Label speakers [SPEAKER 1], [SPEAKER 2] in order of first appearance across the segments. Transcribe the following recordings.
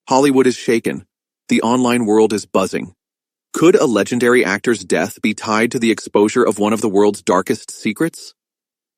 [SPEAKER 1] Hollywood is shaken. The online world is buzzing. Could a legendary actor's death be tied to the exposure of one of the world's darkest secrets?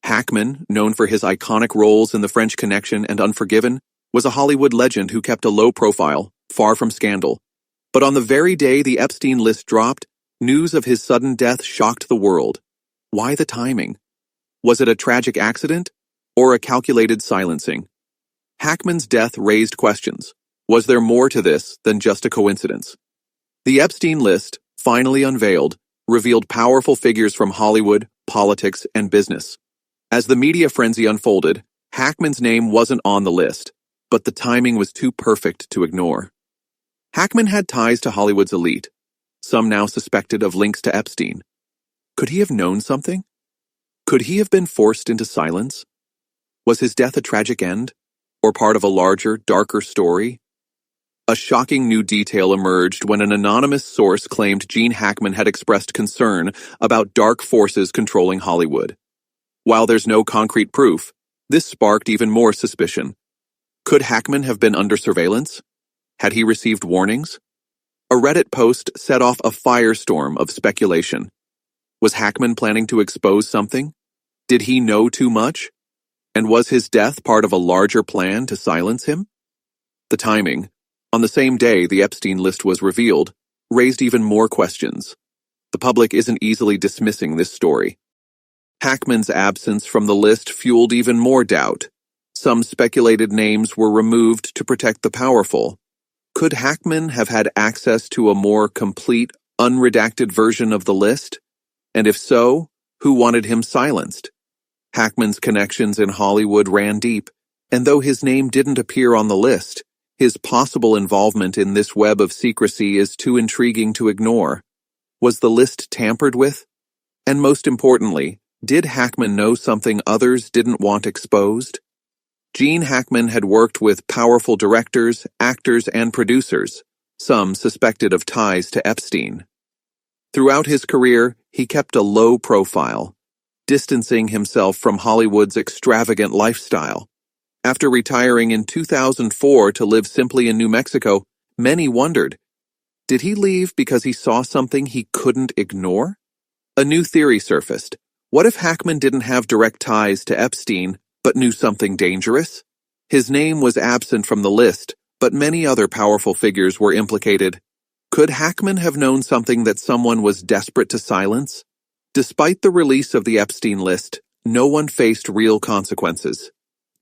[SPEAKER 1] Hackman, known for his iconic roles in The French Connection and Unforgiven, was a Hollywood legend who kept a low profile, far from scandal. But on the very day the Epstein list dropped, news of his sudden death shocked the world. Why the timing? Was it a tragic accident or a calculated silencing? Hackman's death raised questions. Was there more to this than just a coincidence? The Epstein list, finally unveiled, revealed powerful figures from Hollywood, politics, and business. As the media frenzy unfolded, Hackman's name wasn't on the list, but the timing was too perfect to ignore. Hackman had ties to Hollywood's elite, some now suspected of links to Epstein. Could he have known something? Could he have been forced into silence? Was his death a tragic end, or part of a larger, darker story? A shocking new detail emerged when an anonymous source claimed Gene Hackman had expressed concern about dark forces controlling Hollywood. While there's no concrete proof, this sparked even more suspicion. Could Hackman have been under surveillance? Had he received warnings? A Reddit post set off a firestorm of speculation. Was Hackman planning to expose something? Did he know too much? And was his death part of a larger plan to silence him? The timing, on the same day the Epstein list was revealed, raised even more questions. The public isn't easily dismissing this story. Hackman's absence from the list fueled even more doubt. Some speculated names were removed to protect the powerful. Could Hackman have had access to a more complete, unredacted version of the list? And if so, who wanted him silenced? Hackman's connections in Hollywood ran deep, and though his name didn't appear on the list, his possible involvement in this web of secrecy is too intriguing to ignore. Was the list tampered with? And most importantly, did Hackman know something others didn't want exposed? Gene Hackman had worked with powerful directors, actors, and producers, some suspected of ties to Epstein. Throughout his career, he kept a low profile, distancing himself from Hollywood's extravagant lifestyle. After retiring in 2004 to live simply in New Mexico, many wondered, did he leave because he saw something he couldn't ignore? A new theory surfaced. What if Hackman didn't have direct ties to Epstein, but knew something dangerous? His name was absent from the list, but many other powerful figures were implicated. Could Hackman have known something that someone was desperate to silence? Despite the release of the Epstein list, no one faced real consequences.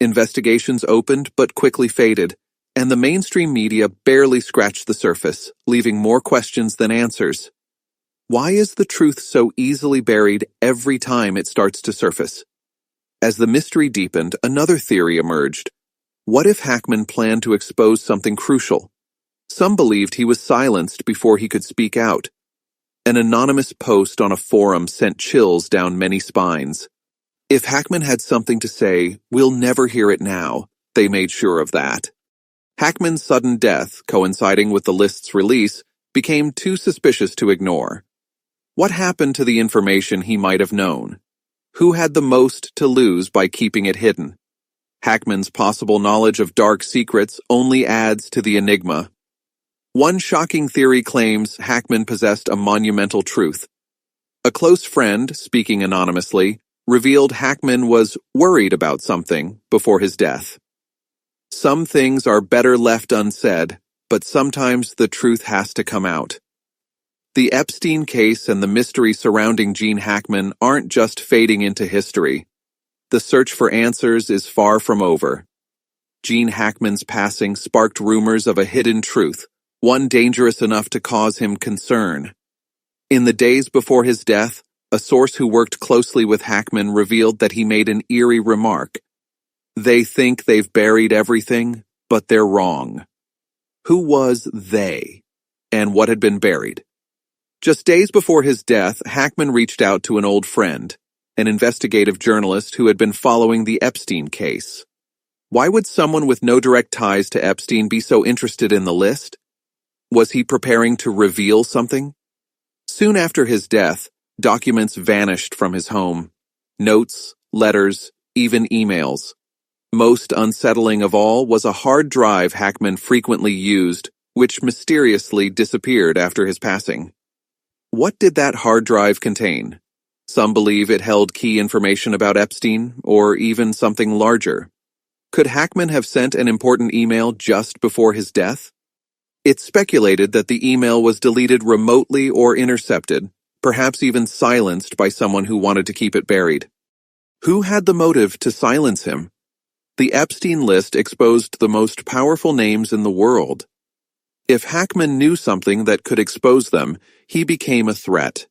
[SPEAKER 1] Investigations opened but quickly faded, and the mainstream media barely scratched the surface, leaving more questions than answers. Why is the truth so easily buried every time it starts to surface? As the mystery deepened, another theory emerged. What if Hackman planned to expose something crucial? Some believed he was silenced before he could speak out. An anonymous post on a forum sent chills down many spines. If Hackman had something to say, we'll never hear it now. They made sure of that. Hackman's sudden death, coinciding with the list's release, became too suspicious to ignore. What happened to the information he might have known? Who had the most to lose by keeping it hidden? Hackman's possible knowledge of dark secrets only adds to the enigma. One shocking theory claims Hackman possessed a monumental truth. A close friend, speaking anonymously, revealed Hackman was worried about something before his death. Some things are better left unsaid, but sometimes the truth has to come out. The Epstein case and the mystery surrounding Gene Hackman aren't just fading into history. The search for answers is far from over. Gene Hackman's passing sparked rumors of a hidden truth, one dangerous enough to cause him concern. In the days before his death, a source who worked closely with Hackman revealed that he made an eerie remark. They think they've buried everything, but they're wrong. Who was they, and what had been buried? Just days before his death, Hackman reached out to an old friend, an investigative journalist who had been following the Epstein case. Why would someone with no direct ties to Epstein be so interested in the list? Was he preparing to reveal something? Soon after his death, documents vanished from his home. Notes, letters, even emails. Most unsettling of all was a hard drive Hackman frequently used, which mysteriously disappeared after his passing. What did that hard drive contain? Some believe it held key information about Epstein, or even something larger. Could Hackman have sent an important email just before his death? It's speculated that the email was deleted remotely or intercepted, perhaps even silenced by someone who wanted to keep it buried. Who had the motive to silence him? The Epstein list exposed the most powerful names in the world. If Hackman knew something that could expose them, he became a threat.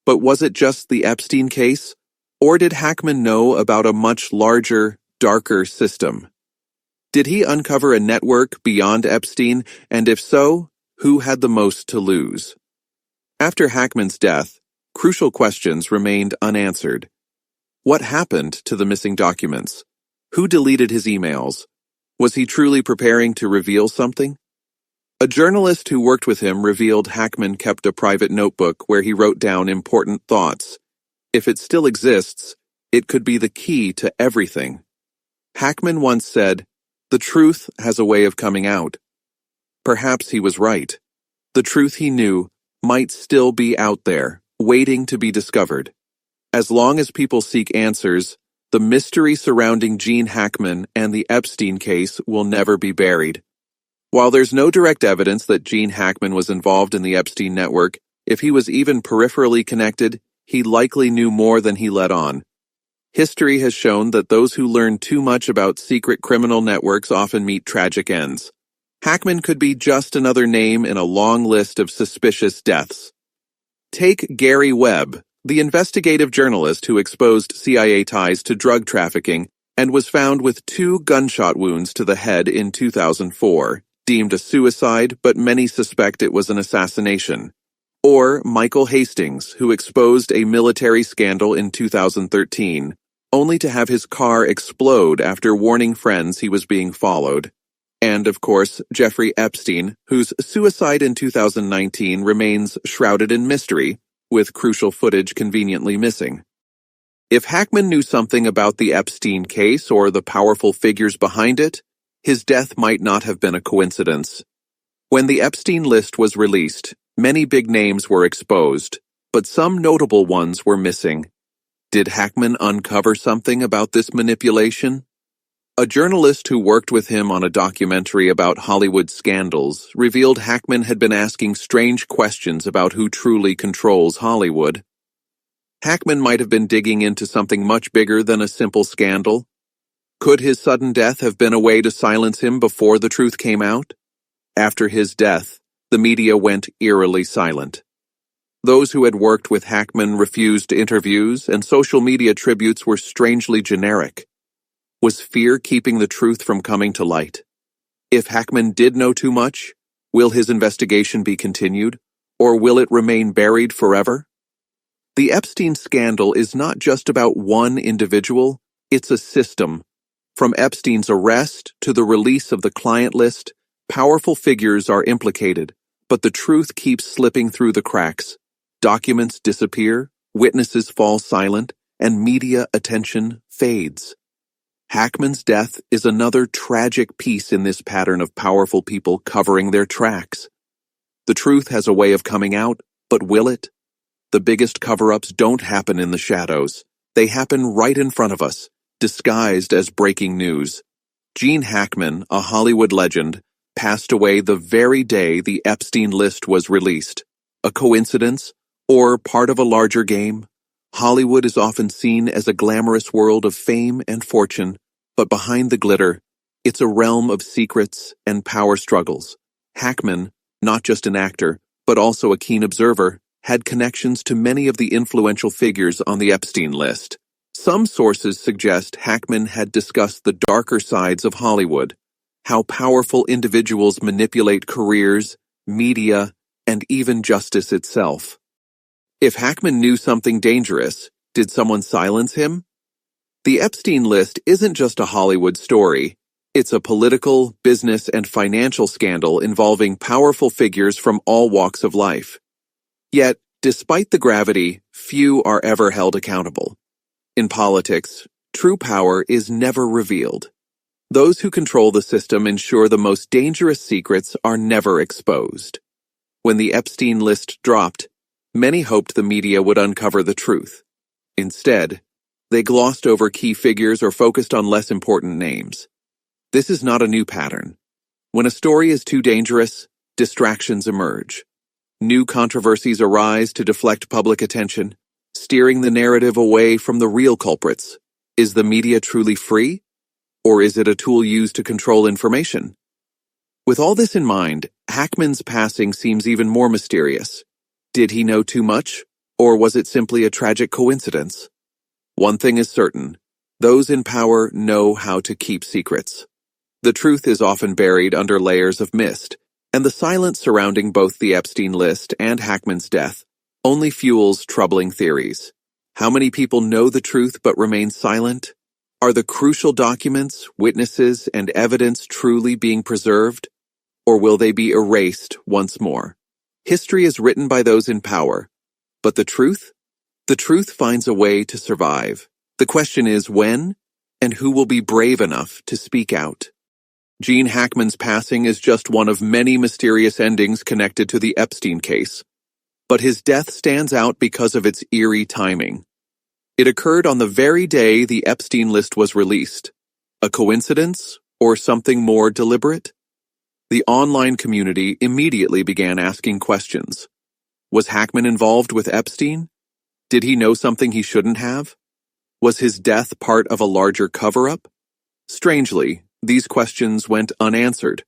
[SPEAKER 1] But was it just the Epstein case? Or did Hackman know about a much larger, darker system? Did he uncover a network beyond Epstein, and if so, who had the most to lose? After Hackman's death, crucial questions remained unanswered. What happened to the missing documents? Who deleted his emails? Was he truly preparing to reveal something? A journalist who worked with him revealed Hackman kept a private notebook where he wrote down important thoughts. If it still exists, it could be the key to everything. Hackman once said, "The truth has a way of coming out." Perhaps he was right. The truth he knew might still be out there, waiting to be discovered. As long as people seek answers, the mystery surrounding Gene Hackman and the Epstein case will never be buried. While there's no direct evidence that Gene Hackman was involved in the Epstein network, if he was even peripherally connected, he likely knew more than he let on. History has shown that those who learn too much about secret criminal networks often meet tragic ends. Hackman could be just another name in a long list of suspicious deaths. Take Gary Webb, the investigative journalist who exposed CIA ties to drug trafficking and was found with 2 gunshot wounds to the head in 2004, deemed a suicide, but many suspect it was an assassination. Or Michael Hastings, who exposed a military scandal in 2013, only to have his car explode after warning friends he was being followed. And, of course, Jeffrey Epstein, whose suicide in 2019 remains shrouded in mystery, with crucial footage conveniently missing. If Hackman knew something about the Epstein case or the powerful figures behind it, his death might not have been a coincidence. When the Epstein list was released, many big names were exposed, but some notable ones were missing. Did Hackman uncover something about this manipulation? A journalist who worked with him on a documentary about Hollywood scandals revealed Hackman had been asking strange questions about who truly controls Hollywood. Hackman might have been digging into something much bigger than a simple scandal. Could his sudden death have been a way to silence him before the truth came out? After his death, the media went eerily silent. Those who had worked with Hackman refused interviews, and social media tributes were strangely generic. Was fear keeping the truth from coming to light? If Hackman did know too much, will his investigation be continued, or will it remain buried forever? The Epstein scandal is not just about one individual, it's a system. From Epstein's arrest to the release of the client list, powerful figures are implicated, but the truth keeps slipping through the cracks. Documents disappear, witnesses fall silent, and media attention fades. Hackman's death is another tragic piece in this pattern of powerful people covering their tracks. The truth has a way of coming out, but will it? The biggest cover-ups don't happen in the shadows. They happen right in front of us, disguised as breaking news. Gene Hackman, a Hollywood legend, passed away the very day the Epstein list was released. A coincidence? Or part of a larger game? Hollywood is often seen as a glamorous world of fame and fortune, but behind the glitter, it's a realm of secrets and power struggles. Hackman, not just an actor, but also a keen observer, had connections to many of the influential figures on the Epstein list. Some sources suggest Hackman had discussed the darker sides of Hollywood, how powerful individuals manipulate careers, media, and even justice itself. If Hackman knew something dangerous, did someone silence him? The Epstein list isn't just a Hollywood story. It's a political, business, and financial scandal involving powerful figures from all walks of life. Yet, despite the gravity, few are ever held accountable. In politics, true power is never revealed. Those who control the system ensure the most dangerous secrets are never exposed. When the Epstein list dropped, many hoped the media would uncover the truth. Instead, they glossed over key figures or focused on less important names. This is not a new pattern. When a story is too dangerous, distractions emerge. New controversies arise to deflect public attention, steering the narrative away from the real culprits. Is the media truly free? Or is it a tool used to control information? With all this in mind, Hackman's passing seems even more mysterious. Did he know too much, or was it simply a tragic coincidence? One thing is certain: those in power know how to keep secrets. The truth is often buried under layers of mist, and the silence surrounding both the Epstein list and Hackman's death only fuels troubling theories. How many people know the truth but remain silent? Are the crucial documents, witnesses, and evidence truly being preserved? Or will they be erased once more? History is written by those in power, but the truth? The truth finds a way to survive. The question is when, and who will be brave enough to speak out? Gene Hackman's passing is just one of many mysterious endings connected to the Epstein case, but his death stands out because of its eerie timing. It occurred on the very day the Epstein list was released. A coincidence, or something more deliberate? The online community immediately began asking questions. Was Hackman involved with Epstein? Did he know something he shouldn't have? Was his death part of a larger cover-up? Strangely, these questions went unanswered.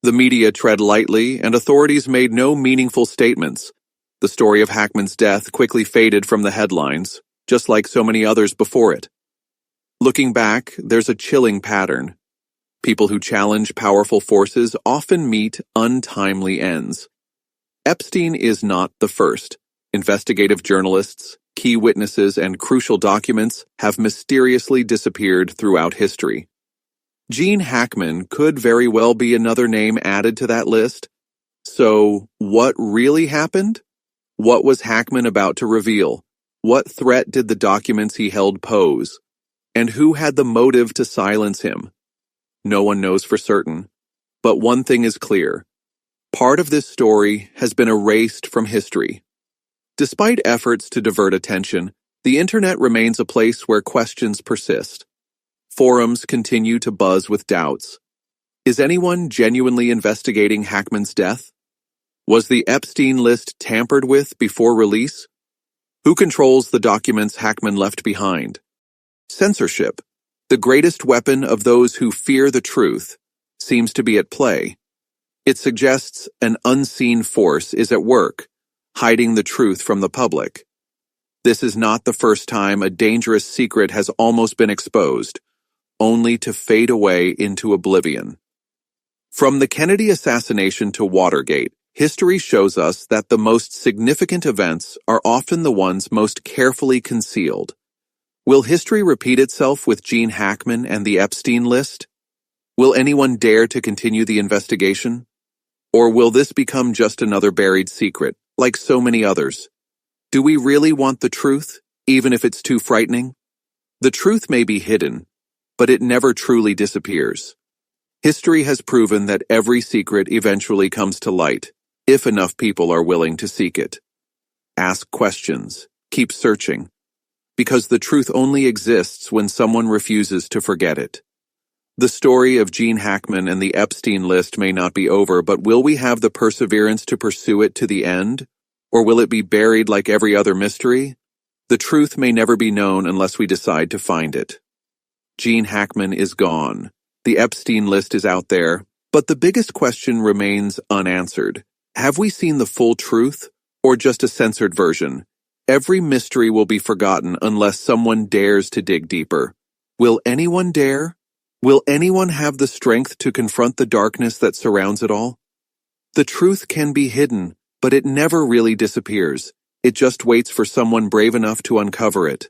[SPEAKER 1] The media tread lightly, and authorities made no meaningful statements. The story of Hackman's death quickly faded from the headlines, just like so many others before it. Looking back, there's a chilling pattern. People who challenge powerful forces often meet untimely ends. Epstein is not the first. Investigative journalists, key witnesses, and crucial documents have mysteriously disappeared throughout history. Gene Hackman could very well be another name added to that list. So, what really happened? What was Hackman about to reveal? What threat did the documents he held pose? And who had the motive to silence him? No one knows for certain. But one thing is clear: part of this story has been erased from history. Despite efforts to divert attention, the internet remains a place where questions persist. Forums continue to buzz with doubts. Is anyone genuinely investigating Hackman's death? Was the Epstein list tampered with before release? Who controls the documents Hackman left behind? Censorship, the greatest weapon of those who fear the truth, seems to be at play. It suggests an unseen force is at work, hiding the truth from the public. This is not the first time a dangerous secret has almost been exposed, only to fade away into oblivion. From the Kennedy assassination to Watergate, history shows us that the most significant events are often the ones most carefully concealed. Will history repeat itself with Gene Hackman and the Epstein list? Will anyone dare to continue the investigation? Or will this become just another buried secret, like so many others? Do we really want the truth, even if it's too frightening? The truth may be hidden, but it never truly disappears. History has proven that every secret eventually comes to light, if enough people are willing to seek it. Ask questions, keep searching, because the truth only exists when someone refuses to forget it. The story of Gene Hackman and the Epstein list may not be over, but will we have the perseverance to pursue it to the end? Or will it be buried like every other mystery? The truth may never be known unless we decide to find it. Gene Hackman is gone. The Epstein list is out there, but the biggest question remains unanswered. Have we seen the full truth, or just a censored version? Every mystery will be forgotten unless someone dares to dig deeper. Will anyone dare? Will anyone have the strength to confront the darkness that surrounds it all? The truth can be hidden, but it never really disappears. It just waits for someone brave enough to uncover it.